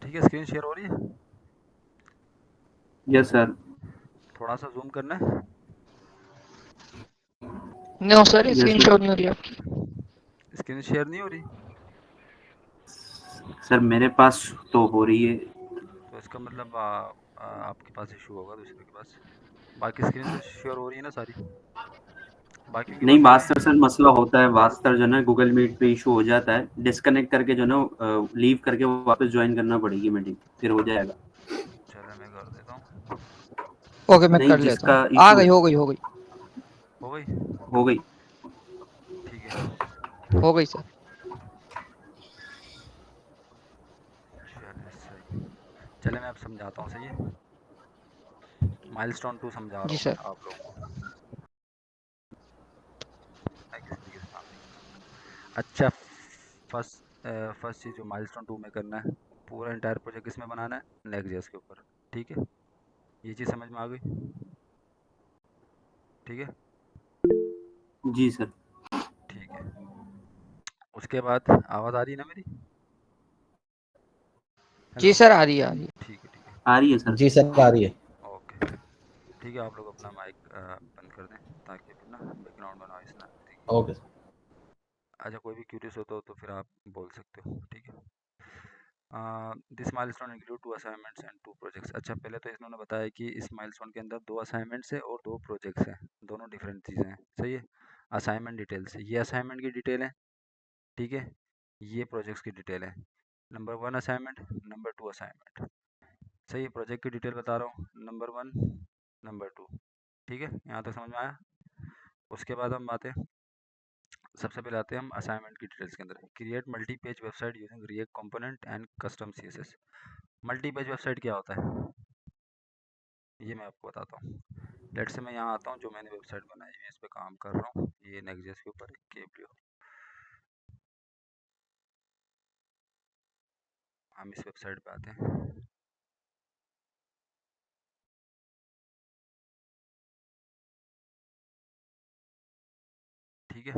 ठीक है, screen share हो रही है? Yes sir. थोड़ा सा जूम करना है। No sir, yes screen sir. Shot नहीं हो रही आपकी। स्क्रीन शेयर नहीं हो रही? सर मेरे पास तो हो रही है। तो इसका मतलब आपके पास इशू होगा दूसरे के पास। बाकी स्क्रीन तो शेयर हो रही है ना सारी? बाकियों के नहीं पास आ रही वास्तर है? सर मसला होता है, वास्तर जो है गूगल मीट पे इशू हो जाता है, डिस्कनेक्ट करके जो है लीव करके वापस ज्वाइन करना पड़ेगी मीटिंग, फिर हो जाएगा। चलो मैं कर देता हूँ। ओके, मैं नहीं कर लेता हूँ। जिसका आ इशू गई, हो गई, हो गई। हो गई? हो गई। ठीक है। हो गई सर। चलिए सही। चलिए मैं अब समझाता हूँ, सही है? माइलस्टोन 2 समझा रहा जी हूँ मैं सर। आप लोगों को। मैं किसी तरीके से काम नहीं करता। अच्छा, फर्स्ट चीज़ जो माइलस्टोन 2 में करना है, पूरा एंटायर प्रोजेक्ट किसमें बनाना है? नेक्स्ट.जेएस के ऊपर। ठीक है? ये चीज़ समझ में आ गई? ठीक है? जी सर। ठीक है। उसके बाद आवाज़ आ रही है ना मेरी? जी हेलो? सर, आ रही है, आ रही है। ठीक है, ठीक है। आ रही है सर। जी सर, आ रही है। ओके। ठीक है, आप लोग अपना माइक बंद कर दें ताकि फिर ना बैकग्राउंड में नॉइस ना आए। Okay sir. अच्छा, कोई भी क्यूरियस हो तो फिर आप बोल सकते हो, ठीक है? This milestone include 2 assignments and 2 projects. अच्छा, पहले तो इन्होंने बताया कि इस माइलस्टोन के अंदर 2 असाइनमेंट्स हैं और 2 प्रोजेक्ट्स हैं, दोनों डिफरेंट चीज़ें हैं, सही है? असाइनमेंट डिटेल्स, ये असाइनमेंट की डिटेल है, ठीक है? ये प्रोजेक्ट्स की डिटेल है। नंबर 1 असाइनमेंट, नंबर 2 असाइनमेंट, सही है? प्रोजेक्ट की डिटेल बता रहा हूँ, नंबर 1, नंबर 2, ठीक है? यहाँ तक समझ में आया? उसके बाद हम आते हैं, सबसे पहले आते हैं हम असाइनमेंट की डिटेल्स के अंदर। Create multi page website using react component and custom CSS. Multi page website क्या होता है ये मैं आपको बताता हूँ। लेट से मैं यहाँ आता हूँ, जो मैंने वेबसाइट बनाई है इस पे काम कर रहा हूँ, ये नेक्स्ट.जेएस के ऊपर केब्लियो। हम इस वेबसाइट पे आते हैं। ठीक है,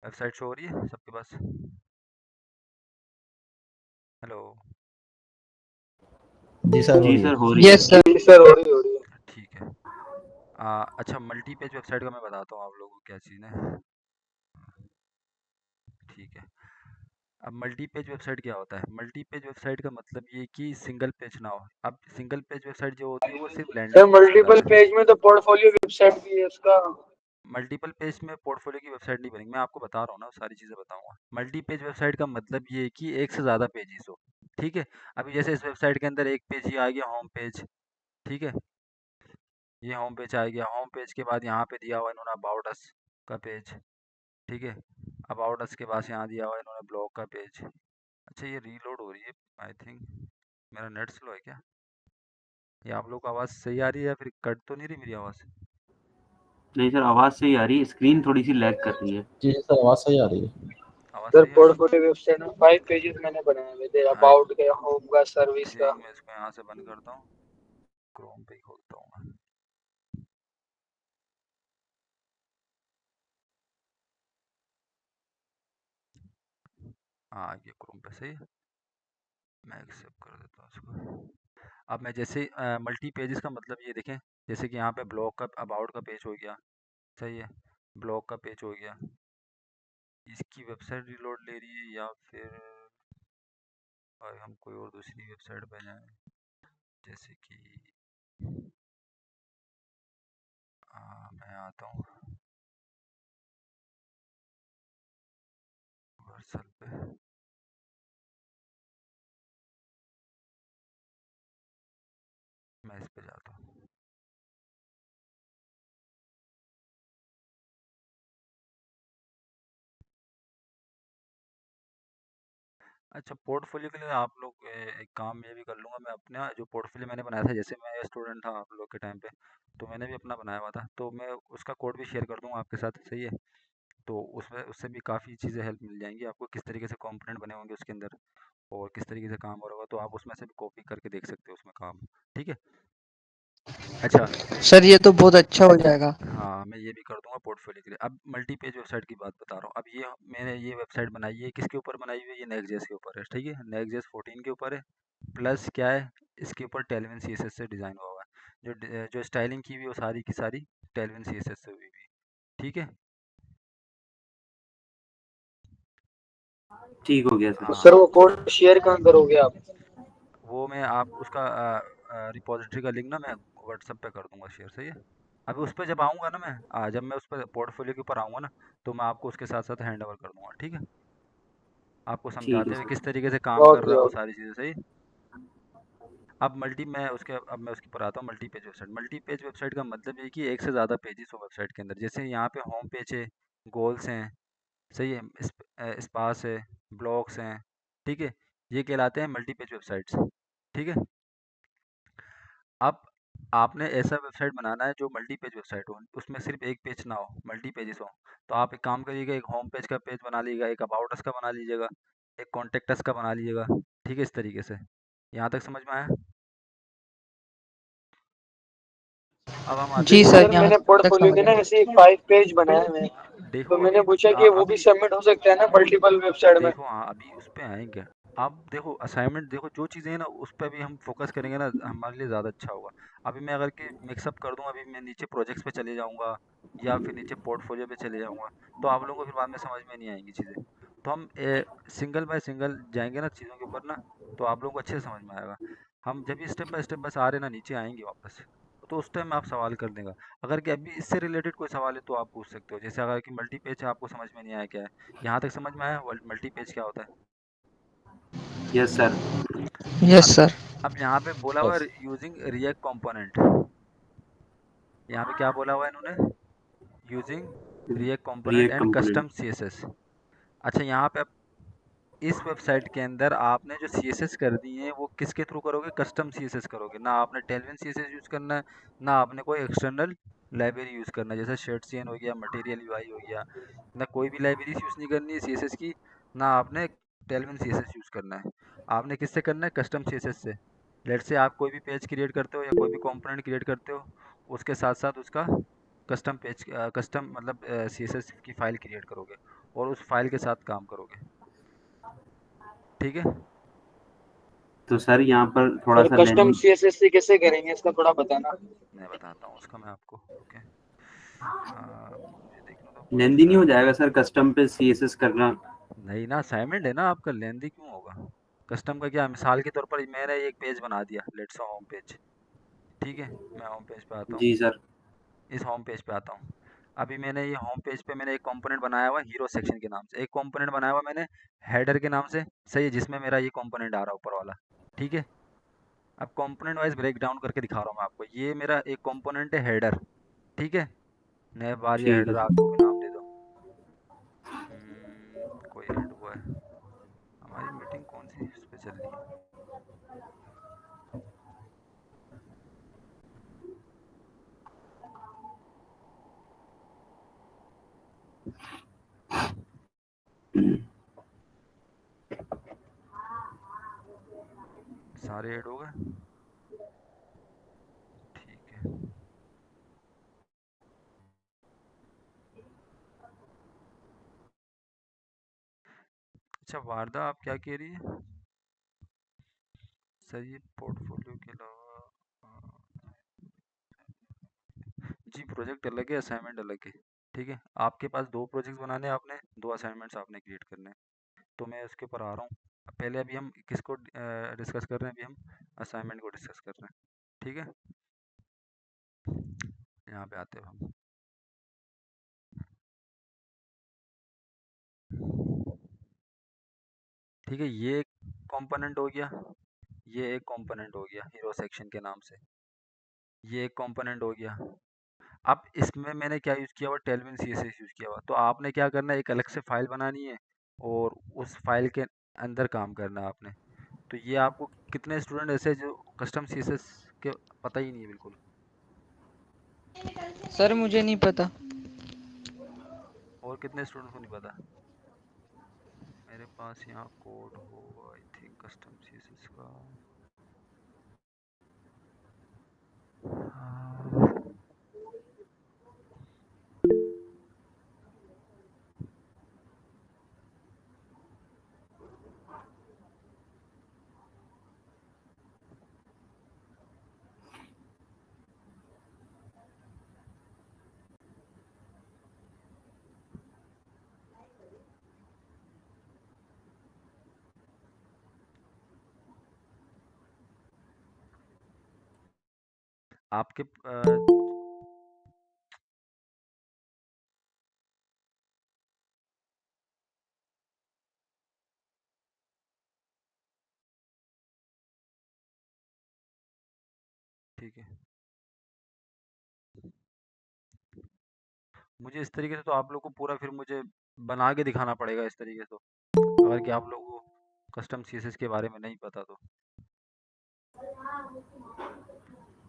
वेबसाइट शो हो रही है सबके पास? हेलो? जी सर, हो जी रही सर है। हो रही है। Yes sir. जी सर, हो रही है। ठीक है। अच्छा, मल्टी पेज वेबसाइट का मैं बताता हूँ आप लोगों को क्या चीज़ है। ठीक है। अब मल्टी पेज वेबसाइट क्या होता है? मल्टी पेज वेबसाइट का मतलब ये कि सिंगल पेज ना हो। अब सिंगल पेज वेबसाइट जो होती है वो सिर्फ सर लैंडिंग पेज मल्टीपल कहलाता है। पेज में तो पोर्टफोलियो वेबसाइट भी है इसका। मल्टीपल पेज में पोर्टफोलियो की वेबसाइट नहीं बनेगी, मैं आपको बता रहा हूँ ना, सारी चीज़ें बताऊंगा। मल्टी पेज वेबसाइट का मतलब ये है कि एक से ज़्यादा पेजेस हो, ठीक है? अभी जैसे इस वेबसाइट के अंदर एक पेज ही आ गया, होम पेज, ठीक है? ये होम पेज आ गया। होम पेज के बाद यहाँ पे दिया हुआ इन्होंने अबाउट अस का पेज, ठीक है? अबाउट अस के पास यहाँ दिया हुआ इन्होंने ब्लॉग का पेज। अच्छा, ये रीलोड हो रही है, आई थिंक मेरा नेट स्लो है क्या? ये आप लोग को आवाज़ सही आ रही है या फिर कट तो नहीं रही मेरी आवाज़? नहीं सर आवाज सही आ रही है, स्क्रीन थोड़ी सी लैग कर रही है। जी सर, आवाज़ सही आ रही है। आवाज़ सर सही आ रही है? पोर्टफोलियो वेबसाइट में 5 पेजेस मैंने बनाए हुए थे, आई अबाउट का, होम का, सर्विस का। थिंक मैं इसको यहाँ से बंद करता हूँ, क्रोम पे ही खोलता हूँ मैं। हाँ, ये क्रोम पे सही है। मैं एक्सेप्ट कर देता हूँ इसको। अब मैं जैसे मल्टी पेजेस का मतलब ये देखें, जैसे कि यहाँ पे ब्लॉग का अबाउट का पेज हो गया, सही है? ब्लॉग का पेज हो गया। इसकी वेबसाइट रीलोड ले रही है या फिर हम कोई और दूसरी वेबसाइट पे जाएं, जैसे कि मैं आता हूँ वर्सल पे। मैं इस पे जाता हूँ। अच्छा, पोर्टफोलियो के लिए आप लोग एक काम मैं भी कर लूँगा। मैं अपना जो पोर्टफोलियो मैंने बनाया था, जैसे मैं स्टूडेंट था आप लोग के टाइम पे, तो मैंने भी अपना बनाया हुआ था, तो मैं उसका कोड भी शेयर कर दूँगा आपके साथ, सही है? तो उसमें उससे भी काफ़ी चीज़ें हेल्प मिल जाएंगी आपको, किस तरीके से कंपोनेंट बने होंगे उसके अंदर और किस तरीके से काम हो रहा होगा, तो आप उसमें से भी कॉपी करके देख सकते हो उसमें काम, ठीक है? अच्छा सर ये तो बहुत अच्छा हो जाएगा। हाँ, मैं ये भी कर दूंगा पोर्टफोलियो के लिए। अब मल्टी पेज वेबसाइट की बात बता रहा हूँ। अब ये मैंने ये वेबसाइट बनाई है, किसके ऊपर बनाई हुई है? ये नेक्स्ट.जेएस के ऊपर है, ठीक है, नेक्स्ट.जेएस 14 के ऊपर है। प्लस क्या है, इसके ऊपर टेलविन सीएसएस से डिज़ाइन हुआ हुआ है। जो स्टाइलिंग की हुई है वो सारी की सारी टेलविन सीएसएस से हुई हुई, ठीक है। ठीक हो गया तो सर। हाँ, सर वो कोड शेयर कहाँ करोगे आप? वो मैं आप उसका रिपॉजिटरी का लिंक ना मैं व्हाट्सएप पे कर दूंगा शेयर, सही है। अभी उस पर जब आऊँगा ना मैं जब मैं उस पर पोर्टफोलियो के ऊपर आऊँगा ना, तो मैं आपको उसके साथ साथ हैंड ओवर कर दूंगा, ठीक है। आपको ठीक है समझाते हुए किस सर। तरीके से काम कर ओके रहा है वो ओके। सारी चीज़ें, सही। अब मैं उसके ऊपर आता हूँ, multi page website. Multi page website का मतलब ये है कि एक से ज़्यादा पेजेस हो वेबसाइट के अंदर। जैसे यहाँ पे होम पेज है, गोल्स हैं, सही है, स्पास है, ब्लॉग्स हैं, ठीक है, ये कहलाते हैं मल्टी पेज वेबसाइट्स, ठीक है। अब आपने ऐसा वेबसाइट बनाना है जो मल्टी पेज वेबसाइट हो, उसमें सिर्फ एक पेज ना हो, मल्टी पेजेस हो। तो आप एक काम करिएगा, एक होम पेज का पेज बना लीजिएगा, एक अबाउट अस का बना लीजिएगा, एक कॉन्टेक्ट अस का बना लीजिएगा, ठीक है, इस तरीके से। यहाँ तक समझ में आया? अब हम आते जी हैं सर, सर यहाँ मैंने तक पोर्टफोलियो समझ के ना गया। ऐसे 5 पेज बनाए हुए हैं, तो देखो मैंने अभी पूछा कि वो भी अभी सबमिट हो सकता है ना मल्टीपल वेबसाइट में? देखो हाँ, अभी उस पे आएंगे। आप देखो असाइनमेंट, देखो जो चीज़ें हैं ना उस पे भी हम फोकस करेंगे ना, हमारे लिए ज़्यादा अच्छा होगा। अभी मैं अगर के मिक्सअप कर दूं, अभी मैं नीचे प्रोजेक्ट्स पे चले जाऊंगा या फिर नीचे पोर्टफोलियो पे चले जाऊंगा, तो आप लोगों को फिर बाद में समझ में नहीं आएंगी चीज़ें। तो हम सिंगल बाय सिंगल जाएंगे ना चीज़ों के ऊपर ना, तो आप लोगों को अच्छे से समझ में आएगा। हम जब भी स्टेप बाय स्टेप बस आ रहे ना नीचे आएंगे वापस, तो उस टाइम आप सवाल कर देगा। अगर कि अभी इससे रिलेटेड कोई सवाल है तो आप पूछ सकते हो। जैसे अगर कि मल्टी पेज आपको समझ में नहीं आया क्या है, यहाँ तक समझ में आया मल्टी पेज क्या होता है? Yes sir. अब यस सर। अब यहाँ पे बोला हुआ है यस। Using react component. यहाँ पे क्या बोला हुआ है इन्होंने? Using react component react and component. Custom CSS. अच्छा, यहाँ पे इस वेबसाइट के अंदर आपने जो सीएसएस कर दी है वो किसके थ्रू करोगे? कस्टम सीएसएस करोगे ना। आपने टेलविन सीएसएस यूज करना है, ना आपने कोई एक्सटर्नल लाइब्रेरी यूज करना है, जैसे शेडसीएन हो गया, मटेरियल यूआई हो गया। ना कोई भी लाइब्रेरीज यूज नहीं करनी है सीएसएस की, ना आपने टेलविन सीएसएस यूज करना है। आपने किससे करना है? कस्टम सीएसएस से। लेट से आप कोई भी पेज क्रिएट करते हो या कोई भी कंपोनेंट क्रिएट करते हो, उसके साथ साथ उसका कस्टम मतलब सीएसएस की फाइल क्रिएट करोगे और उस फाइल के साथ काम करोगे, ठीक है। तो सर यहाँ पर थोड़ा सर सा कस्टम लेंदी सीएसएस से कैसे करेंगे इसका थोड़ा बताना। मैं बताता हूँ उसका, मैं आपको, ओके। मुझे देखना था कौन लेंदी सा नहीं हो है। जाएगा सर कस्टम पे सीएसएस करना? नहीं ना, असाइनमेंट है ना आपका, लेंदी क्यों होगा? कस्टम का क्या, मिसाल के तौर पर मैंने एक पेज बना दिया, लेट्स से होम पेज, ठीक है। मैं होम पेज पे आता जी हूँ, सर। इस होम पेज पे आता हूँ। अभी मैंने ये होम पेज पे मैंने एक कंपोनेंट बनाया हुआ हीरो सेक्शन के नाम से, एक कंपोनेंट बनाया हुआ मैंने हेडर के नाम से, सही है, जिसमें मेरा ये कंपोनेंट आ रहा है ऊपर वाला, ठीक है। अब कंपोनेंट वाइज ब्रेक डाउन करके दिखा रहा हूँ मैं आपको। ये मेरा एक कंपोनेंट है हेडर, ठीक है। नए बार ये ठीक है हेडर आप सर। जो भी नाम दे दो। कोई ऐड हुआ है? हमारी मीटिंग कौन सी इस पे चल रही है? सारे ऐड हो गए, ठीक है। अच्छा वारदा, आप क्या कह रही है? सर ये पोर्टफोलियो के अलावा जी प्रोजेक्ट अलग है, असाइनमेंट अलग है, ठीक है। आपके पास दो प्रोजेक्ट्स बनाने हैं, आपने दो असाइनमेंट्स आपने क्रिएट करने हैं, तो मैं उसके ऊपर आ रहा हूँ। पहले अभी हम किसको डिस्कस कर रहे हैं? अभी हम असाइनमेंट को डिस्कस कर रहे हैं, ठीक है। यहाँ पे आते हैं हम, ठीक है। ये एक कंपोनेंट हो गया, ये एक कंपोनेंट हो गया हीरो सेक्शन के नाम से, ये एक कंपोनेंट हो गया। अब इसमें मैंने क्या यूज़ किया हुआ? टेलविन सीएसएस यूज़ किया हुआ। तो आपने क्या करना है, एक अलग से फाइल बनानी है और उस फाइल के अंदर काम करना है आपने। तो ये आपको कितने स्टूडेंट ऐसे हैं जो कस्टम सीएसएस के पता ही नहीं है बिल्कुल? सर मुझे नहीं पता। और कितने स्टूडेंट को नहीं पता? मेरे पास यहाँ कोड होगा आई थिंक कस्टम सीएसएस का। हाँ, आपके ठीक है, मुझे इस तरीके से तो आप लोग को पूरा फिर मुझे बना के दिखाना पड़ेगा इस तरीके से अगर कि आप लोगों को कस्टम सीएसएस के बारे में नहीं पता तो।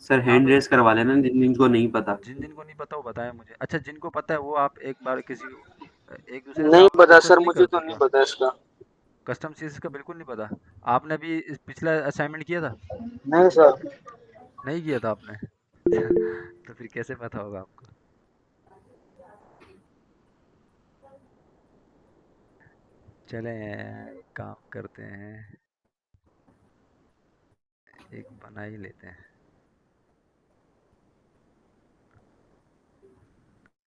सर यहाँ हैंड पे रेस करवा लेना जिनको नहीं पता। जिन जिनको नहीं पता वो बताएं मुझे। अच्छा, जिनको पता है वो आप एक बार किसी एक दूसरे के नहीं सामने पता डिस्कस सर, नहीं मुझे करते तो नहीं क्या? पता इसका। कस्टम सीएसएस का बिल्कुल नहीं पता? आपने भी पिछला असाइनमेंट किया था? नहीं सर। नहीं किया था आपने? तो फिर कैसे पता होगा आपको? चलें काम करते हैं, एक बना ही लेते हैं।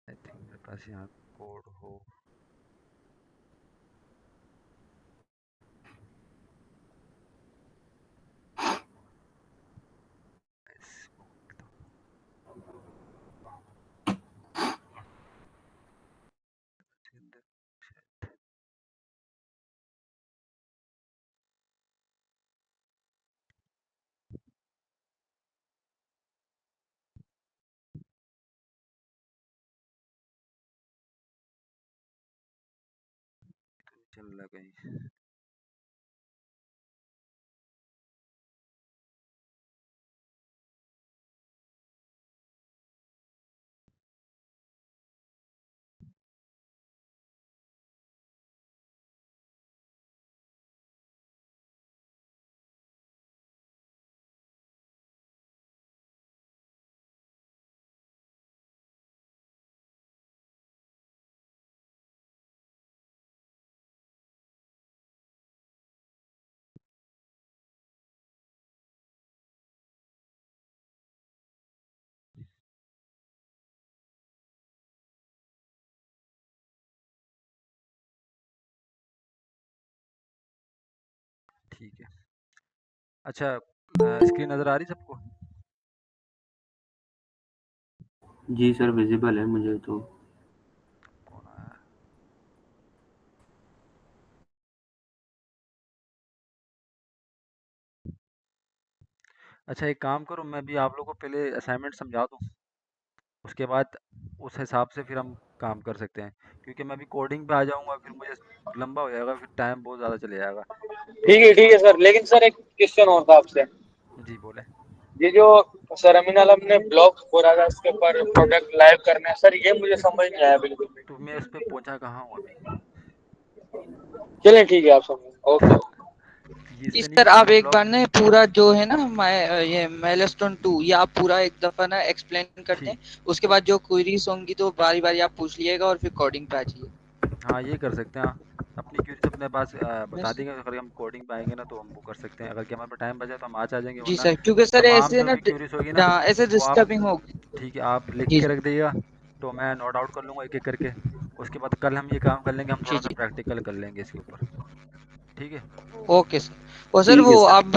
आई थिंक मेरे पास यहाँ कोड हो। इसको चल रहा कहीं। ठीक है। अच्छा, स्क्रीन नज़र आ रही सबको? जी सर विजिबल है मुझे तो। कौन आया? अच्छा, एक काम करो, मैं भी आप लोगों को पहले असाइनमेंट समझा दूँ, उसके बाद उस हिसाब से फिर हम काम कर सकते हैं, क्योंकि मैं अभी कोडिंग पे आ जाऊँगा फिर मुझे लंबा हो जाएगा, फिर टाइम बहुत ज़्यादा चले जाएगा। ठीक है सर, लेकिन सर एक क्वेश्चन और था आपसे। जी बोले। ये जो सरमिनल हमने ब्लॉक खोला था, इसके ऊपर प्रोडक्ट लाइव करना है सर, ये मुझे समझ नहीं आया बिल्कुल भी। तो मैं उस पे पहुँचा कहाँ हूँ अभी? चलें ठीक है, आप समझ। ओके। ये इस जी पे नहीं सर, होता आप ना एक ब्लॉक? बार ना पूरा जो है ना ये माइलस्टोन 2 ये आप पूरा एक दफा ना एक्सप्लेन कर दें। ठीक। उसके बाद जो क्वेरीज होंगी तो बारी बारी आप पूछ लिएगा और फिर कोडिंग पे आ जाइए। हाँ, ये कर सकते हैं। हाँ, अपनी क्यूरीज अपने पास बता बस। देंगे, अगर हम कोडिंग पे आएंगे ना तो हम वो कर सकते हैं, अगर कि हमारे पास टाइम बचा तो हम आज आ जाएंगे, जी वरना सर, क्योंकि सर तमाम ऐसे जो ना भी क्यूरीज होगी ना ऐसे वो आप, डिस्टर्बिंग हो। ठीक है, आप लिख जी के जी रख दीजिएगा, तो मैं नोट आउट कर लूँगा एक एक करके। उसके बाद कल हम ये काम कर लेंगे, हम जी थोड़ा सा जी। प्रैक्टिकल कर लेंगे इसके ऊपर। ठीक है। Okay sir. और सर ठीक है वो सर। आप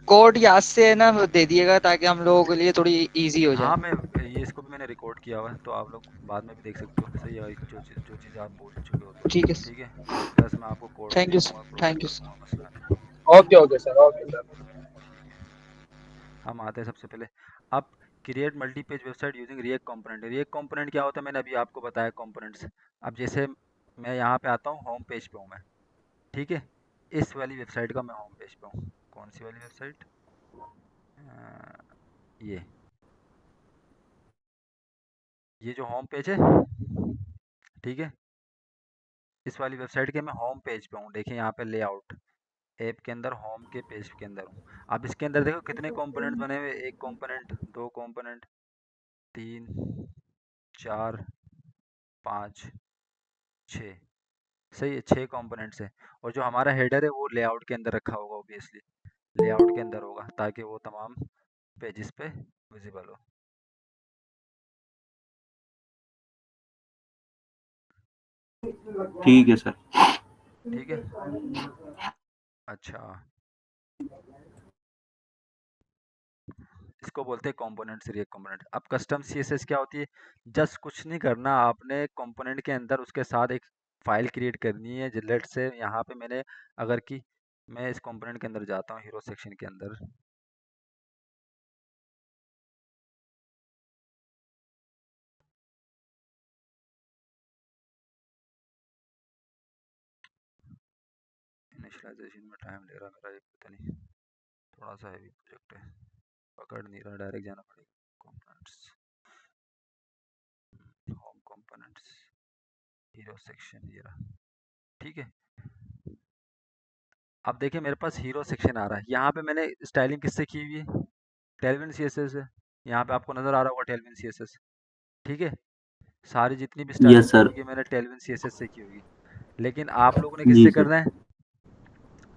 कोड याद से ना दे दिएगा ताकि हम लोगों के लिए थोड़ी इजी हो हाँ, जाए। मैं ये इसको भी मैंने रिकॉर्ड किया हुआ है, तो आप लोग बाद में भी देख सकते हो, सही है, जो चीज़ें आप बोल चुके हो तो। ठीक है। ठीक है, प्लस मैं आपको कोड भी थैंक दे यू दूंगा, सर, प्रोवाइड थैंक यू कर सर। दूंगा, मसला नहीं। Okay sir, okay sir. ठीक है, हम आते हैं सबसे पहले। अब create multi page website using react component. React component क्या होता है, मैंने अभी आपको बताया कंपोनेंट्स। अब जैसे मैं यहाँ पे आता हूँ, होम पेज पे हूँ मैं, ठीक है, इस वाली वेबसाइट का मैं होम पेज पे हूँ। कौन सी वाली वेबसाइट? ये ये जो होम पेज है, ठीक है, इस वाली वेबसाइट के मैं होम पेज पे हूँ। देखिए यहाँ पे लेआउट, ऐप के अंदर होम के पेज के अंदर हूँ। अब इसके अंदर देखो कितने कंपोनेंट्स बने हुए, एक कंपोनेंट, दो कंपोनेंट, 3, 4, 5, 6। सही है, 6 कंपोनेंट्स है। और जो हमारा हेडर है वो लेआउट के अंदर रखा होगा, ऑब्वियसली लेआउट के अंदर होगा ताकि वो तमाम पेजेस पे विजिबल हो। ठीक है सर। ठीक है। अच्छा, इसको बोलते हैं कंपोनेंट से रिएक्ट कंपोनेंट। अब कस्टम सीएसएस क्या होती है? जस्ट कुछ नहीं करना आपने, कंपोनेंट के अंदर उसके साथ एक फाइल क्रिएट करनी है। लेट से यहाँ पे मैंने अगर कि मैं इस कंपोनेंट के अंदर जाता हूँ, हीरो सेक्शन के अंदर, इनिशियलाइजेशन में टाइम ले रहा मेरा, एक पता नहीं थोड़ा सा हैवी प्रोजेक्ट है, पकड़ नहीं रहा, डायरेक्ट जाना पड़ेगा components, home components, hero section, ये रहा। ठीक है। अब देखिए मेरे पास हीरो सेक्शन आ रहा है, यहाँ पे मैंने स्टाइलिंग किससे की हुई है? टेलविन सीएसएस है। यहाँ पे आपको नज़र आ रहा होगा टेलविन सीएसएस। ठीक है, सारी जितनी भी यस स्टाइलिंग की सर। होगी मैंने टेलविन सीएसएस से की होगी। लेकिन आप लोगों ने जी किससे सर। करना है?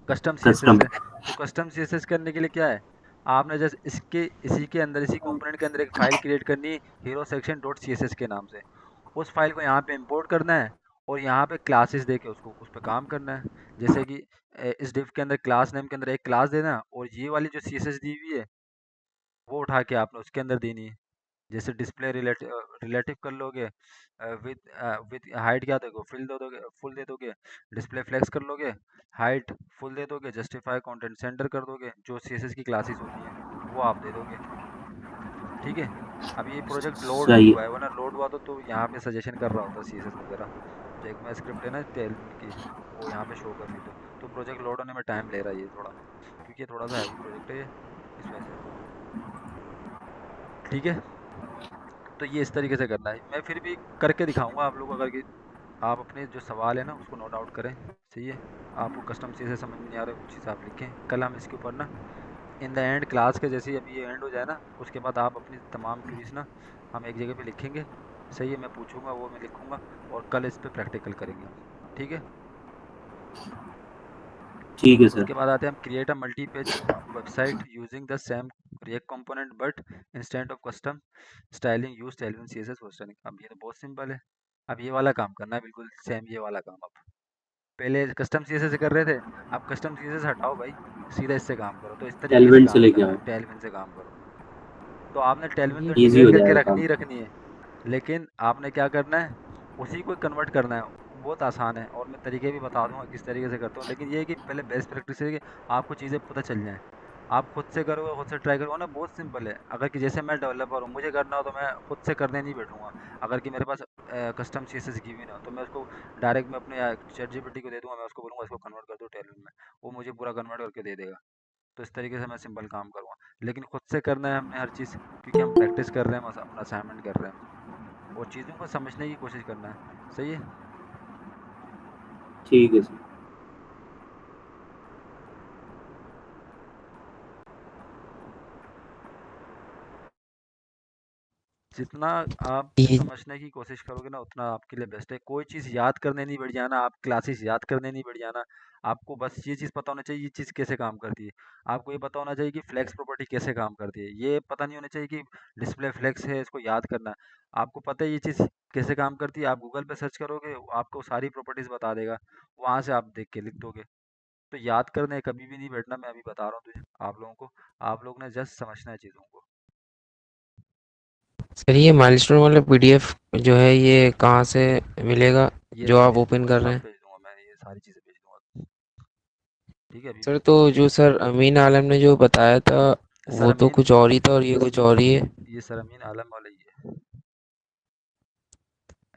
Custom CSS custom. से। तो कस्टम सीएसएस करने के लिए क्या है, आपने जस्ट इसी के अंदर, इसी कंपोनेंट के अंदर एक फाइल क्रिएट करनी है, hero section dot C S S के नाम से। उस फाइल को यहाँ पे इंपोर्ट करना है और यहाँ पे क्लासेस दे के उसको उस पर काम करना है। जैसे कि इस डिव के अंदर क्लास नेम के अंदर एक क्लास देना, और ये वाली जो सी एस एस दी हुई है वो उठा के आपने उसके अंदर देनी है। जैसे डिस्प्ले रिलेटिव कर लोगे, विद विद हाइट क्या दोगे, फिल दे दोगे, फुल दे दोगे, डिस्प्ले फ्लेक्स कर लोगे, हाइट फुल दे दोगे, जस्टिफाई कंटेंट सेंटर कर दोगे, जो सीएसएस की क्लासेस होती हैं वो आप दे दोगे। ठीक है। अब ये प्रोजेक्ट लोड नहीं सही हुआ है, वरना लोड हुआ तो यहाँ पे सजेशन कर रहा होता सीएसएस वगैरह। जो एक मैं स्क्रिप्ट है ना टेलविन की, वो यहाँ पे शो कर रही, तो प्रोजेक्ट लोड होने में टाइम ले रहा है ये थोड़ा, क्योंकि ये थोड़ा सा हैवी प्रोजेक्ट है ये, इस वजह से। ठीक है। तो ये इस तरीके से करना है, मैं फिर भी करके दिखाऊंगा आप लोग, अगर कि आप अपने जो सवाल है ना उसको नोट आउट करें। सही है। आपको कस्टम चीज़ें समझ में नहीं आ रहा, वो चीज़ आप लिखें, कल हम इसके ऊपर ना इन द एंड क्लास के, जैसे ही अभी ये एंड हो जाए ना उसके बाद आप अपनी तमाम क्वेरीज ना हम एक जगह पे लिखेंगे। सही है, मैं पूछूंगा वो मैं लिखूंगा, और कल इस पे प्रैक्टिकल करेंगे हम। ठीक है। ठीक है सर। उसके बाद आते हैं हम create a multi page website using the same react component but instant of custom styling use Tailwind CSS hosting. अब ये तो बहुत सिंपल है। अब ये वाला काम करना है, बिल्कुल सेम ये वाला काम। अब पहले कस्टम सीएसएस से कर रहे थे, अब कस्टम सीएसएस हटाओ भाई, सीधा इससे काम करो। तो इस तरीके से एलिमेंट से काम लेके करना आओ, है, टेलविन से काम करो। तो आपने टेलविन तो इजी इंटीग्रेट हो करके जाएगा रखनी काम। ही रखनी है, लेकिन आपने क्या करना है, उसी को कन्वर्ट करना है। बहुत आसान है, और मैं तरीके भी बता दूंगा किस तरीके से करता हूँ, लेकिन ये है कि पहले बेस्ट प्रैक्टिस है कि आपको चीज़ें पता चल जाएँ। आप खुद से करोगे, खुद से ट्राई करोगे ना, बहुत सिंपल है। अगर कि जैसे मैं डेवलपर हूँ, मुझे करना हो तो मैं खुद से करने नहीं बैठूँगा। अगर कि मेरे पास कस्टम सीएसएस गिवन हो तो मैं उसको डायरेक्ट मैं अपने चैटजीपीटी को दे दूँगा, मैं उसको बोलूँगा इसको कन्वर्ट कर दो टेलविन में, वो मुझे पूरा कन्वर्ट करके दे देगा। तो इस तरीके से मैं सिंपल काम करूँगा, लेकिन खुद से करना है हमने हर चीज़, क्योंकि हम प्रैक्टिस कर रहे हैं, अपना असाइनमेंट कर रहे हैं, और चीज़ों को समझने की कोशिश करना है। सही है। ठीक है सर। जितना आप ये समझने की कोशिश करोगे ना उतना आपके लिए बेस्ट है। कोई चीज़ याद करने नहीं बैठ जाना, आप क्लासेस याद करने नहीं बैठ जाना। आपको बस ये चीज़ पता होना चाहिए ये चीज़ कैसे काम करती है। आपको ये पता होना चाहिए कि फ्लेक्स प्रॉपर्टी कैसे काम करती है। ये पता नहीं होना चाहिए कि डिस्प्ले फ्लेक्स है, इसको याद करना है। आपको पता है ये चीज़ कैसे काम करती है, आप गूगल पे सर्च करोगे वो आपको सारी प्रॉपर्टीज़ बता देगा, वहाँ से आप देख के लिख दोगे। तो याद करने कभी भी नहीं बैठना, मैं अभी बता रहा हूँ तुझे आप लोगों को, आप लोग ने जस्ट समझना है चीज़ों को। सर ये माइलस्टोन वाला पीडीएफ जो है ये कहाँ से मिलेगा ये जो मैं आप भेज ओपन दूंगा, कर रहे सब हैं? भेज दूंगा, मैं ये सारी चीज़ें भेज दूंगा। ठीक है, अभी सर भेज तो दूंगा। जो सर अमीन आलम ने जो बताया था सर वो तो अमीन, कुछ और ही था और ये कुछ और ही है। ये सर अमीन आलम वाला ही है,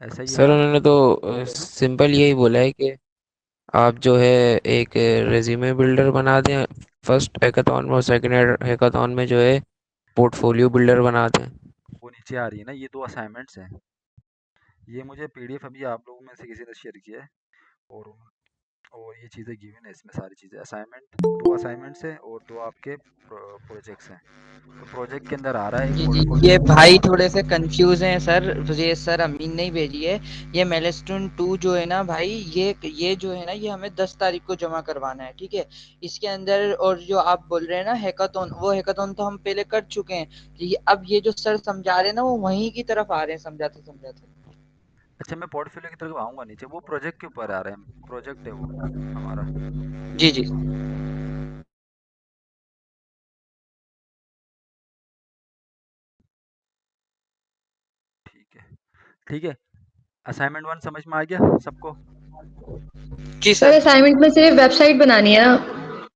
ऐसा ही है सर नाम। उन्होंने तो सिंपल यही बोला है कि आप जो है एक रेज्यूमे बिल्डर बना दें फर्स्ट हैकाथॉन में, और सेकंड हैकाथॉन में जो है पोर्टफोलियो बिल्डर बना दें। वो नीचे आ रही है ना, ये दो असाइनमेंट्स हैं। ये मुझे पीडीएफ अभी आप लोगों में से किसी ने शेयर किया है, और और ये चीज़ें गिवन है इसमें सारी चीज़ें। असाइनमेंट 2 असाइनमेंट्स हैं और 2 आपके प्रोजेक्ट्स हैं। तो प्रोजेक्ट के अंदर आ रहा है एक जी जी, पोर्टफोलियो ये बनाना। भाई थोड़े से कंफ्यूज हैं सर। ये सर अमीन ने ही भेजी है। ये मेलेस्टोन 2 जो है ना भाई, ये जो है ना, ये हमें 10 तारीख को जमा करवाना है, ठीक है। इसके अंदर और जो आप बोल रहे हैं ना हैकाथॉन, वो हैकाथॉन तो हम पहले कर चुके हैं। अब ये जो सर समझा रहे हैं ना, वो वहीं की तरफ आ रहे हैं समझाते समझाते। अच्छा, मैं पोर्टफोलियो की तरफ आऊँगा नीचे, वो प्रोजेक्ट के ऊपर आ रहे हैं, प्रोजेक्ट है वो हमारा। जी जी ठीक है, ठीक है। असाइनमेंट 1 समझ में आ गया सबको? जी सर सर। असाइनमेंट में सिर्फ वेबसाइट बनानी है ना?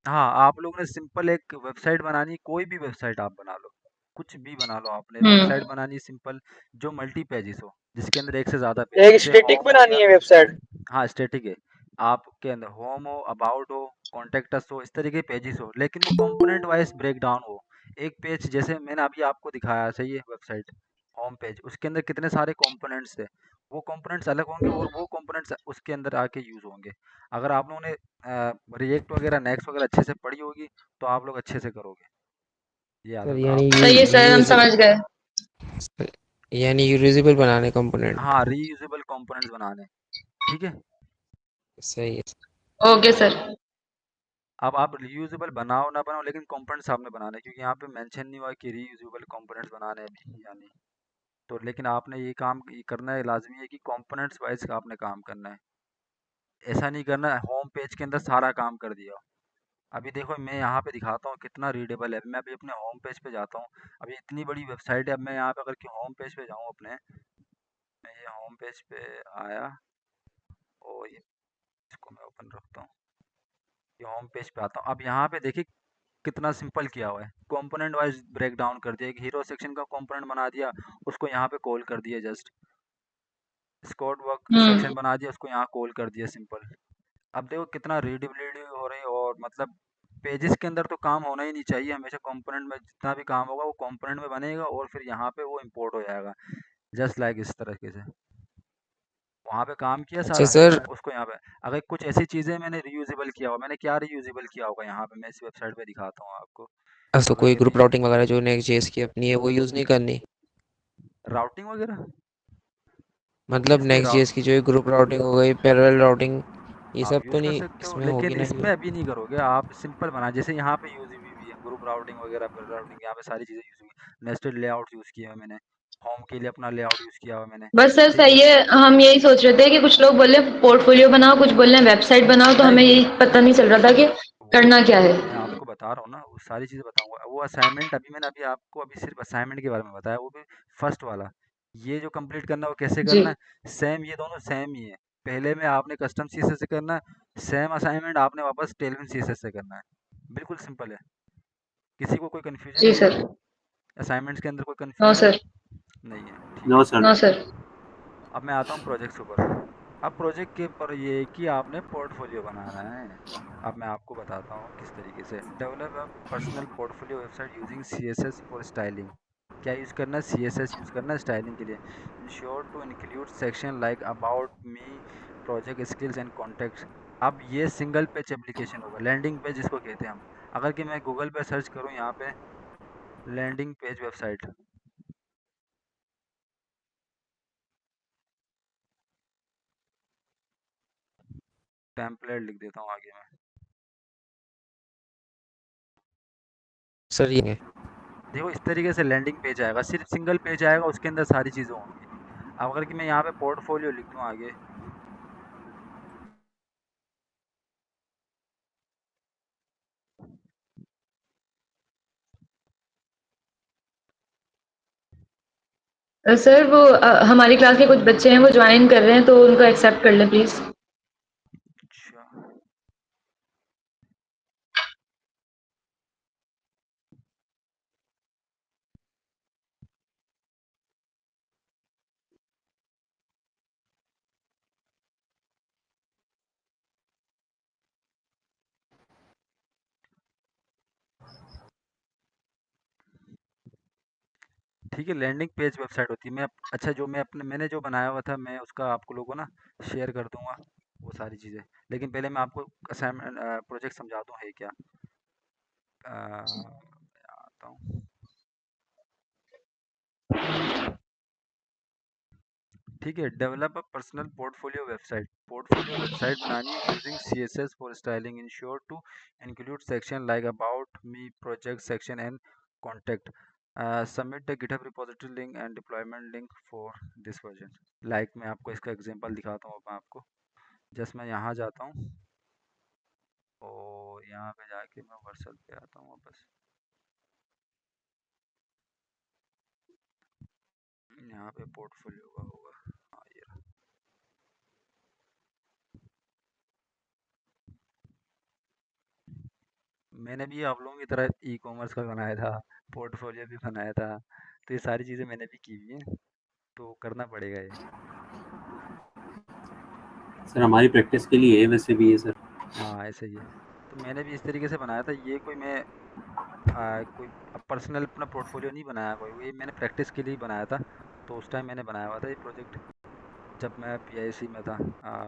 हाँ, आप लोगों ने सिंपल एक वेबसाइट बनानी, कोई भी वेबसाइट आप बना लो, कुछ भी बना लो आपने। वेबसाइट हम्म। बनानी सिंपल, जो मल्टी पेजेस हो, जिसके अंदर एक से ज़्यादा पेज, एक जैसे स्टेटिक होम हो बनानी गया। है वेबसाइट। हाँ, स्टैटिक है। आपके अंदर होम हो, अबाउट हो, कॉन्टैक्ट अस हो, इस तरीके के पेजेस हो, लेकिन वो कंपोनेंट वाइज ब्रेक डाउन हो। एक पेज जैसे मैंने अभी आपको दिखाया, सही है, वेबसाइट होम पेज, उसके अंदर कितने सारे कंपोनेंट्स थे, वो कंपोनेंट्स अलग होंगे और वो कंपोनेंट्स उसके अंदर आके यूज़ होंगे। अगर आप लोगों ने रिएक्ट वगैरह, नेक्स्ट वगैरह अच्छे से पढ़ी होगी, तो आप लोग अच्छे से करोगे। ये याद सर रखना यानी आप लोग। सही है सर, हम यूज समझ गए। यानी यूरेजेबल बनाने कंपोनेंट। हाँ, रीयूजेबल कंपोनेंट्स बनाने, ठीक है। सही है। Okay sir. अब आप रीयूजेबल बनाओ ना बनाओ, लेकिन कंपोनेंट्स आपने बनाने हैं, क्योंकि यहाँ पे मेंशन नहीं हुआ कि रीयूजेबल कंपोनेंट्स बनाने हैं अभी या नहीं। तो लेकिन आपने ये काम ये करना है, लाजमी है कि कंपोनेंट्स वाइज का आपने काम करना है। ऐसा नहीं करना है होम पेज के अंदर सारा काम कर दिया। अभी देखो, मैं यहाँ पे दिखाता हूँ कितना रीडेबल है। मैं अभी अपने होम पेज पे जाता हूँ, अभी इतनी बड़ी वेबसाइट है। अब मैं यहाँ पे अगर कि होम पेज पे जाऊँ अपने, मैं ये होम पेज पे आया और ये इसको मैं ओपन रखता हूँ, ये होम पेज पे आता हूँ। अब यहाँ पे देखिए कितना सिंपल किया हुआ है, कंपोनेंट वाइज ब्रेक डाउन कर दिया। एक हीरो सेक्शन का कंपोनेंट बना दिया, उसको यहाँ पे कॉल कर दिया। जस्ट स्क्वाड वर्क सेक्शन हम्म। बना दिया, उसको यहाँ कॉल कर दिया, सिंपल। अब देखो कितना रीडेबिलिटी हो रही है। और मतलब पेजेस के अंदर तो काम होना ही नहीं चाहिए, हमेशा कंपोनेंट में जितना भी काम होगा वो कंपोनेंट में बनेगा और फिर यहाँ पे वो इंपोर्ट हो जाएगा, जस्ट लाइक इस तरीके से। वहाँ पे काम किया अच्छा सारा, सर। उसको यहाँ पे। अगर कुछ ऐसी चीज़ें मैंने रीयूजेबल किया हो, मैंने क्या रीयूजेबल किया होगा यहाँ पे, मैं इस वेबसाइट पे दिखाता हूँ आपको। तो अगर कोई ये ग्रुप री राउटिंग वगैरह जो नेक्स्ट जेएस की अपनी है वो यूज़ नहीं करनी। राउटिंग वगैरह, मतलब किसकी नेक्स्ट जेएस राउट की जो ग्रुप राउटिंग हो गई, पैरेलल राउटिंग, ये आप सब तो यूज़ कर नहीं सकते हो, इसमें लेकिन होगी ना इसमें यूज। अभी नहीं करोगे आप। सिंपल बना, जैसे यहाँ पे यूज़ हुई भी है ग्रुप राउटिंग वगैरह, पर राउटिंग यहाँ पे सारी चीज़ें यूज़ हुई। नेस्टेड लेआउट यूज़ किया है मैंने, होम के लिए अपना लेआउट यूज़ किया हुआ मैंने, बस सर ठीक है। सही है, हम यही सोच रहे थे कि कुछ लोग बोल रहे हैं पोर्टफोलियो बनाओ, कुछ बोल रहे हैं वेबसाइट बनाओ, तो नहीं, हमें यही पता नहीं चल रहा था कि वो करना क्या है। मैं आपको बता रहा हूँ ना, वो सारी चीज़ें बताऊँगा। वो असाइनमेंट अभी मैंने अभी आपको अभी सिर्फ असाइनमेंट के बारे में बताया, वो भी फर्स्ट वाला। ये जो कंप्लीट करना है वो कैसे जी करना है, सेम, ये दोनों सेम ही है। पहले में आपने कस्टम सीएसएस से करना है, सेम असाइनमेंट आपने वापस टेलविन सीएसएस से करना है। बिल्कुल सिंपल है। किसी को कोई कन्फ्यूजन जी है सर। इसमें? असाइनमेंट्स के अंदर कोई नो कन्फ्यूजन है? सर। नहीं है, ठीक नो है। सर। No sir. अब मैं आता हूँ प्रोजेक्ट्स के ऊपर। अब प्रोजेक्ट के ऊपर ये है कि आपने पोर्टफोलियो बनाना है। अब मैं आपको बताता हूँ किस तरीके से। Develop a personal portfolio website using CSS for styling. क्या यूज़ करना है? सीएसएस यूज़ करना है स्टाइलिंग के लिए। Ensure to include section like about me, project skills and contact. अब ये सिंगल पेज एप्लीकेशन होगा, लैंडिंग पेज जिसको कहते हैं हम। अगर कि मैं गूगल पे सर्च करूँ यहाँ पे, लैंडिंग पेज वेबसाइट, टेम्पलेट लिख देता हूँ आगे मैं। सर ये है। देखो इस तरीके से लैंडिंग पेज आएगा, सिर्फ सिंगल पेज आएगा, उसके अंदर सारी चीज़ें होंगी। अब अगर कि मैं यहाँ पे पोर्टफोलियो लिख दूँ आगे, सर वो हमारी क्लास के कुछ बच्चे हैं, वो ज्वाइन कर रहे हैं, तो उनको एक्सेप्ट कर लें प्लीज। अच्छा, ठीक है, लैंडिंग पेज वेबसाइट होती है। मैं अच्छा, जो मैं अपने मैंने जो बनाया हुआ था, मैं उसका आपको लोगों को ना शेयर कर दूंगा। वो सारी चीज़ें। लेकिन पहले मैं आपको असाइनमेंट प्रोजेक्ट समझा दूँ है क्या। मैं आता हूँ। ठीक है, develop a personal portfolio website. Portfolio website बनानी है using CSS for styling. Ensure to include section like about me, project section and contact. Submit the GitHub repository link and deployment link for this version. Like मैं आपको इसका example दिखाता हूँ। अब मैं आपको जस्ट मैं यहाँ जाता हूँ और यहाँ पे जाके मैं वर्सल पे आता हूँ वापस। यहाँ पे पोर्टफोलियो का होगा, हाँ ये रहा। मैंने भी आप लोगों की तरह ई कॉमर्स का बनाया था, पोर्टफोलियो भी बनाया था, तो ये सारी चीज़ें मैंने भी की हुई हैं, तो करना पड़ेगा ये। सर हमारी प्रैक्टिस के लिए है वैसे भी ये सर। हाँ ऐसे ही है। तो मैंने भी इस तरीके से बनाया था। ये कोई मैं कोई पर्सनल अपना पोर्टफोलियो नहीं बनाया, कोई ये मैंने प्रैक्टिस के लिए ही बनाया था। तो उस टाइम मैंने बनाया हुआ था ये प्रोजेक्ट, जब मैं PIC में था।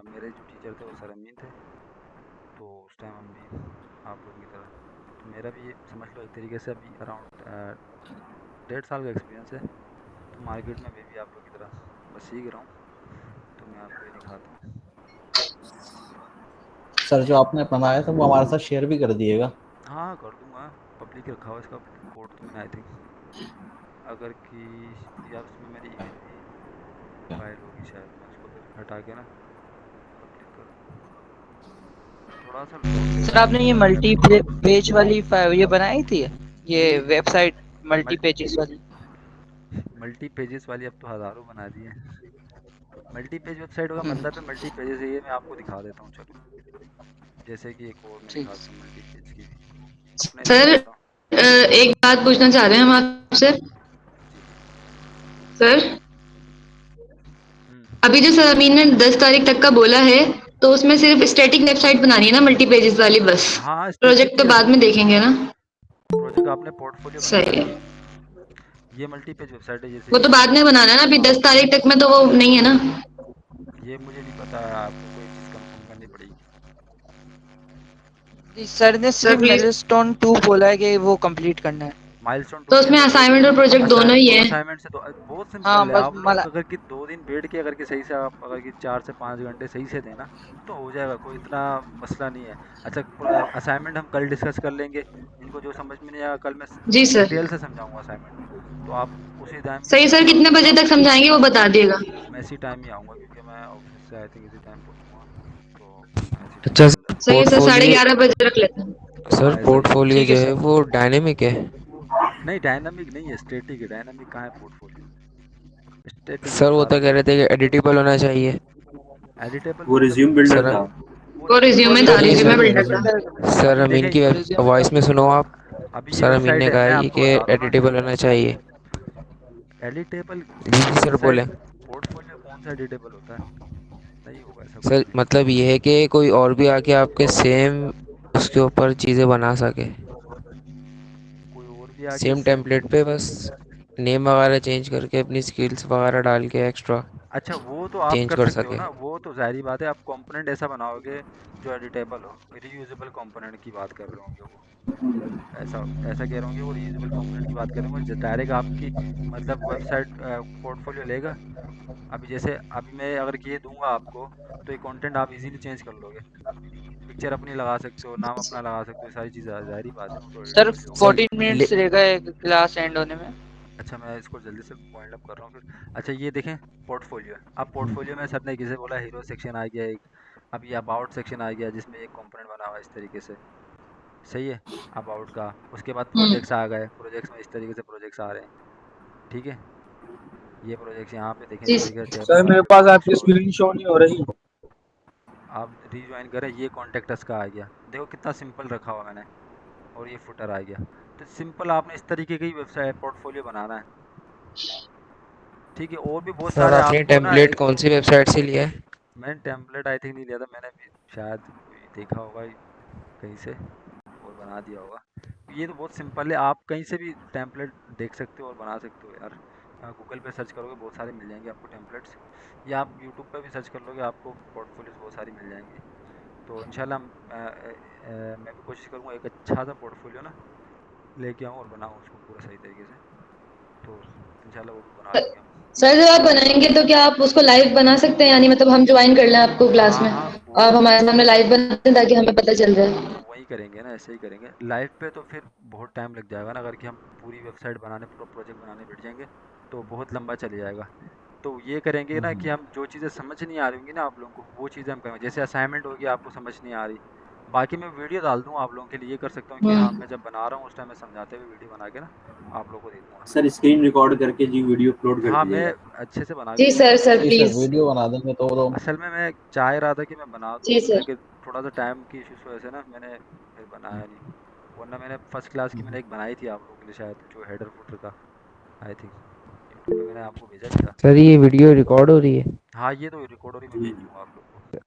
मेरे जो टीचर थे वो सर अमीन थे, तो उस टाइम हम भी आप लोगों की तरह, तो मेरा भी ये समझ लो एक तरीके से अभी अराउंड 1.5 साल का एक्सपीरियंस है। तो मार्केट में मैं भी आप लोग की तरह बस सीख रहा हूँ, तो मैं आपको ये दिखाता हूँ। सर जो आपने बनाया था वो हमारे साथ शेयर भी कर दिएगा। हाँ कर दूंगा, पब्लिक रखा हुआ इसका कोड तो मैंने आई थिंक। अगर कि या उसमें मेरी इमेज भी फाइल होगी शायद, मैं उसको फिर हटा के ना पब्लिक कर दूँ। थोड़ा सा लोड ले सर रहा है आपने ये मेरा मल्टी लैपटॉप। पेज वाली ये बनाई थी, ये वेबसाइट मल्टी पेजेस वाली। मल्टी पेजेस वाली अब तो हज़ारों बना दी है। मल्टी पेज वेबसाइट का हम्म, मतलब है मल्टी पेजेस है, ये मैं आपको दिखा देता हूँ चलो। जैसे कि एक और मैं ठीक। दिखाता हूँ मल्टी पेज की भी, अपने इसमें सर जाता हूँ। एक बात पूछना चाह रहे हैं हम आपसे। जी। सर हम्म। अभी जो सर अमीन ने 10 तारीख तक का बोला है, तो उसमें सिर्फ स्टैटिक वेबसाइट बनानी है ना, मल्टी पेजेस वाली बस। हाँ स्टैटिक प्रोजेक्ट तो ही है बाद वो। में देखेंगे ना। प्रोजेक्ट आपने पोर्टफोलियो बनाना सही है है। ना। ये मल्टी पेज वेबसाइट है, जैसे वो ये तो बाद में बनाना है ना, अभी 10 तारीख तक में तो वो नहीं है ना। ये मुझे नहीं पता, आपको कोई चीज़ कंफर्म करनी पड़ेगी। जी, सर ने सर सिर्फ प्लीज। मेलस्टोन 2 बोला है कि वो कंप्लीट करना है। माइलस्टोन 2 तो नहीं उसमें है वो। असाइनमेंट और प्रोजेक्ट दोनों ही दो है। असाइनमेंट से, तो बहुत हाँ सिंपल है। बस आप लोग मला अगर कि 2 दिन बैठ के अगर कि सही से आप अगर कि 4 से 5 घंटे सही से देना तो हो जाएगा, कोई इतना मसला नहीं है। अच्छा असाइनमेंट हम कल डिस्कस कर लेंगे। इनको जो समझ में नहीं आया कल मैं जी सर। डिटेल से समझाऊंगा असाइनमेंट, तो आप उसी टाइम सही सर, मतलब कितने बजे तक समझाएंगे वो बता दिएगा। मैं इसी टाइम ही आऊँगा, क्योंकि मैं ऑफिस से आई थिंक इसी टाइम पहुँचूँगा, तो मैं इसी टाइम अच्छा चल जाऊँ। सही है सर, पोर्टफोलियो 11:30 रख लेते हैं। सर हाँ ऐसा ही है। पोर्टफोलियो ठीक है जो है सर। वो डायनेमिक है। नहीं डायनामिक नहीं है, स्टैटिक है। डायनामिक कहाँ है पोर्टफोलियो, स्टैटिक है सर वो वो तो सारा। कह रहे थे कि एडिटेबल होना चाहिए। एडिटेबल वो मतलब रिज्यूम बिल्डर सर था। वो वो रिज्यूम रिज्यूमे वो था, बिल्डर नहीं नहीं रिज्यूमे है। सर, बिल्डर रिज्यूम था। सर अभी अमीन देखें, की रिज्यूम वॉइस में सुनो आप। अभी ये सर अमीन वेबसाइट ने है, कहा मैं ये आपको कि बता दूं ना। एडिटेबल होना चाहिए। एडिटेबल जी जी सर वेबसाइट, बोले। पोर्टफोलियो कौन सा एडिटेबल होता है, नहीं होगा ऐसा कुछ सर भी। मतलब ये है कि कोई और भी आके आपके सेम उसके ऊपर चीज़ें बना सके, कोई और भी आके सेम सेम। टेम्पलेट पे, बस नेम वगैरह चेंज करके अपनी स्किल्स वगैरह डाल के एक्स्ट्रा अच्छा वो तो आप चेंज कर कर सकते हो सके। ना, वो तो जाहिर बात है। आप कंपोनेंट ऐसा बनाओगे जो एडिटेबल हो, रीयूजेबल कंपोनेंट की बात कर रहे होंगे वो। ऐसा ऐसा कह रहे होंगे वो, रीयूजेबल कंपोनेंट की बात कर रहे होंगे। डायरेक्ट आपकी मतलब वेबसाइट पोर्टफोलियो लेगा। अभी जैसे अभी मैं अगर ये दूंगा आपको, तो ये कंटेंट आप इजीली चेंज कर लोगे। पिक्चर अपनी लगा सकते हो, नाम अपना लगा सकते हो, ये सारी चीज़ें जाहिर ही बात है, वो तो सर एडिटेबल ही होगा। सर 14 ले मिनट्स रहेगा एक क्लास एंड होने में। अच्छा मैं इसको जल्दी से पॉइंट अप कर रहा हूँ फिर। अच्छा ये देखें, पोर्टफोलियो है। अब पोर्टफोलियो में सर ने किसे बोला, हीरो सेक्शन आ गया एक। अब ये अबाउट सेक्शन आ गया जिसमें एक कंपोनेंट बना हुआ है इस तरीके से, सही है। अबाउट का उसके बाद हम्म। प्रोजेक्ट्स आ गए, प्रोजेक्ट्स में इस तरीके से प्रोजेक्ट्स आ रहे हैं, ठीक है। ये प्रोजेक्ट्स यहाँ पे देखें जी इस तरीके से टैब सर लगा मेरे के पास प्रोजेक्ट्स आपकी को स्क्रीन शो नहीं हो रही। आप रीज्वाइन करें। ये कॉन्टेक्टस का आ गया, देखो कितना सिंपल रखा हुआ मैंने। और ये फुटर आ गया। तो सिंपल आपने इस तरीके की वेबसाइट पोर्टफोलियो बनाना है, ठीक है। और भी बहुत सर सारे आपने आपको ना टेम्पलेट कौन सी वेबसाइट से लिया है? मैंने टेम्पलेट आई थिंक नहीं लिया था, मैंने भी शायद कोई देखा होगा कहीं से और बना दिया होगा। ये तो बहुत सिंपल है, आप कहीं से भी टेम्पलेट देख सकते हो और बना सकते हो यार। गूगल पे सर्च करोगे बहुत सारे मिल जाएंगे आपको टेम्पलेट्स, या आप यूट्यूब पे भी सर्च कर लोगे आपको पोर्टफोलियोज बहुत सारी मिल जाएंगी। तो इंशाल्लाह मैं भी कोशिश करूँगा एक अच्छा सा पोर्टफोलियो ना लेके आऊँ और बनाऊँ उसको पूरा सही तरीके से। तो इंशाल्लाह वो भी बना लेंगे हम। सर जब आप बनाएंगे तो क्या आप उसको लाइव बना सकते हैं, यानी मतलब हम ज्वाइन कर लें आपको क्लास हाँ में, हाँ वो आप हमारे सामने लाइव बना दें ताकि हमें पता चल जाए। तो वही करेंगे ना, ऐसे ही करेंगे लाइव पे। तो फिर बहुत टाइम लग जाएगा ना, अगर कि हम पूरी वेबसाइट बनाने पूरा प्रोजेक्ट बनाने बैठ जाएंगे तो बहुत लंबा चले जाएगा। तो ये करेंगे ना कि हम जो चीज़ें समझ नहीं आ रही होंगी ना आप लोगों को, वो चीज़ें हम करेंगे। जैसे असाइनमेंट होगी आपको समझ नहीं आ रही, बाकी मैं वीडियो डाल दूँ आप लोगों के लिए, ये कर सकता हूँ कि हाँ मैं जब बना रहा हूँ उस टाइम मैं समझाते हुए वीडियो बना के ना आप लोगों को दे दूँगा। सर स्क्रीन रिकॉर्ड करके जी वीडियो अपलोड कर हाँ मैं दीजिएगा। अच्छे से बना के जी दे सर, दूँगा। Sir ji sir, please. Video बना देंगे तो असल में मैं चाह रहा था कि मैं बना दूँ, जी सर। लेकिन थोड़ा सा टाइम की इश्यूज की वजह से ना मैंने फिर बनाया नहीं। वरना मैंने फर्स्ट क्लास की मैंने एक बनाई थी आप लोगों के लिए शायद, जो हेडर फुटर का आई थिंक यूट्यूब पे मैंने आपको भेजा भी था। सर ये वीडियो रिकॉर्ड हो रही है? हाँ ये तो रिकॉर्ड और ही मैं जी भेज जी। दूंगा आप लोग को।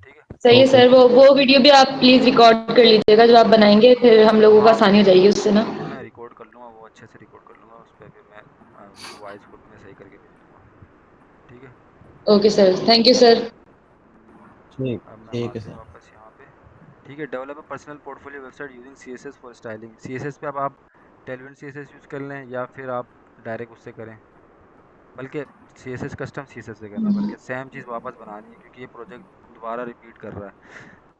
ठीक है। सही है ओके। सर, वो वीडियो भी आप प्लीज रिकॉर्ड कर लीजिएगा जो आप बनाएंगे, फिर हम लोगों को हाँ आसानी हो जाएगी उससे ना। वो मैं रिकॉर्ड कर लूँगा, वो अच्छे से रिकॉर्ड कर लूँगा उस पर, फिर मैं वॉइस को भी मैं सही करके भेज दूंगा। ठीक है। Okay sir, thank you sir. ठीक अब मैं ठीक है आते हैं सर। वापस यहाँ पे। ठीक है, develop a personal portfolio website using CSS for styling. CSS पे अब आप टेलविन सीएसएस यूज़ कर लें या फिर आप डायरेक्ट उससे करें, बल्कि सीएसएस कस्टम सीएसएस से करना, बल्कि सेम चीज़ वापस बनानी है क्योंकि ये प्रोजेक्ट दोबारा रिपीट कर रहा है।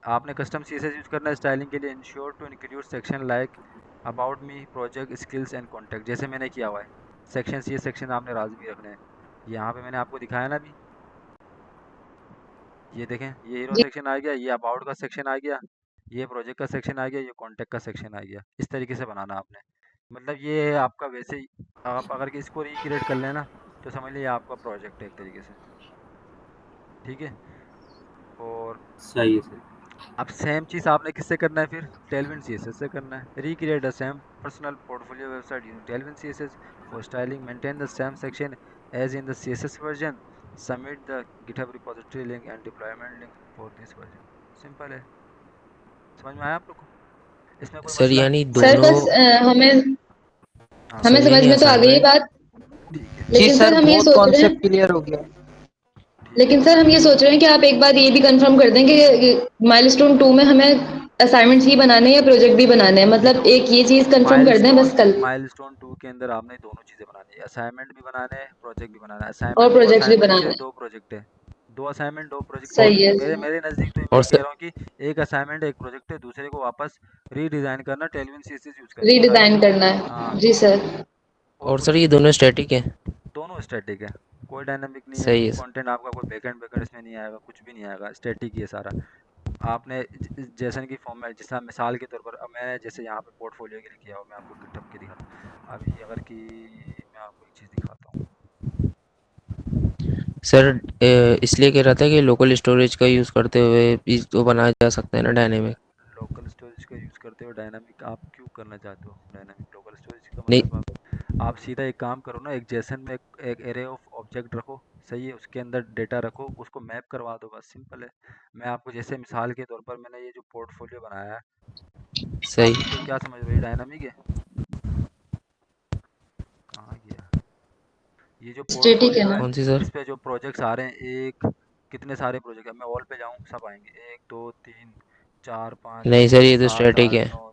आपने कस्टम सीएसएस यूज़ करना है स्टाइलिंग के लिए। Ensure to include section like about me, project, skills and contact, जैसे मैंने किया हुआ है। सेक्शन, ये सेक्शन आपने लाजमी रखने हैं। यहाँ पे मैंने आपको दिखाया ना अभी, ये देखें, ये हीरो जी सेक्शन आ गया, ये अबाउट का सेक्शन आ गया, ये प्रोजेक्ट का सेक्शन आ गया, ये कॉन्टैक्ट का सेक्शन आ गया। इस तरीके से बनाना आपने, मतलब ये है आपका वैसे ही। आप अगर कि इसको रिक्रिएट कर लेना तो समझ लीजिए आपका प्रोजेक्ट है एक तरीके से। ठीक है। और सही है सर। अब सेम चीज़ आपने किससे करना है फिर? टेलविन सीएसएस से करना है। Recreate the same personal portfolio website using Tailwind CSS for styling, maintain the same section as in the CSS version, submit the GitHub repository link and deployment link for this version. Simple है। समझ में आया आप लोग को? इसमें कोई sir मसला? यानी सर, दोनों। बस हमें हाँ हमें सर समझ यानी में तो आ गई ये असाइनमेंट। बात। ठीक है। जी लेकिन सर, सर हम ये बहुत सोच रहे कॉन्सेप्ट हैं क्लियर हो गया। ठीक है। लेकिन सर हम ये सोच रहे हैं कि आप एक बार ये भी कंफर्म कर दें कि माइलस्टोन 2 में हमें असाइनमेंट्स ही बनाने हैं या प्रोजेक्ट भी बनाने हैं, मतलब एक ये चीज कंफर्म कर दें बस कल। माइलस्टोन 2 के अंदर आपने दोनों चीज़ें बनानी है, असाइनमेंट भी बनाना है, प्रोजेक्ट भी बनाना है। और असाइनमेंट दो प्रोजेक्ट्स भी असाइनमेंट है, बनाने हैं। दो प्रोजेक्ट है। दो असाइनमेंट दो प्रोजेक्ट और नहीं, सही है। मेरे मेरे नज़दीक तो मैं और ये कह सर रहा हूँ कि एक असाइनमेंट एक प्रोजेक्ट है, दूसरे को वापस रीडिज़ाइन करना, टेलविन सीएसएस यूज़ करके ताकि। रीडिजाइन करना हाँ है, जी सर। और और कुछ सर ये नहीं। दोनों स्टैटिक हैं? दोनों स्टैटिक है, कोई डायनामिक नहीं है, सही कोई है सर। कंटेंट आपका कोई बैकएंड बैकएंड इसमें नहीं आएगा, कुछ भी नहीं आएगा, स्टैटिक ही है सारा। आपने जैसन की फॉर्मेट, जैसा मिसाल के तौर पर अब मैं जैसे यहाँ पे पोर्टफोलियो के लिए किया हुआ, मैं आपको गिटहब के दिखाता हूँ। अभी अगर कि मैं आपको एक चीज़ दिखाता हूँ। सर इसलिए कह रहा था कि लोकल स्टोरेज का यूज़ करते हुए भी तो बनाया जा सकता है ना डायनेमिक? लोकल स्टोरेज का यूज़ करते हो डायनामिक आप क्यों करना चाहते हो? डायनामिक लोकल स्टोरेज का नहीं। मतलब आप सीधा एक काम करो ना, एक जेसन में एक एरे ऑफ ऑब्जेक्ट रखो, सही है, उसके अंदर डेटा रखो, उसको मैप करवा दो, बस सिंपल है। मैं आपको जैसे मिसाल के तौर पर मैंने ये जो पोर्टफोलियो बनाया है, आप सही। इसको क्या समझ रहे हो, ये डायनामिक है? कहाँ गया ये जो स्टेटिक है पोर्टफोलियो है? ना। कौन सी सर? इस पे जो प्रोजेक्ट्स आ रहे हैं, एक कितने सारे प्रोजेक्ट है, मैं ऑल पे जाऊँ सब आएंगे, 1 2 3 4 5 नहीं 6 सर ये तो 7 स्टैटिक 8 है। 9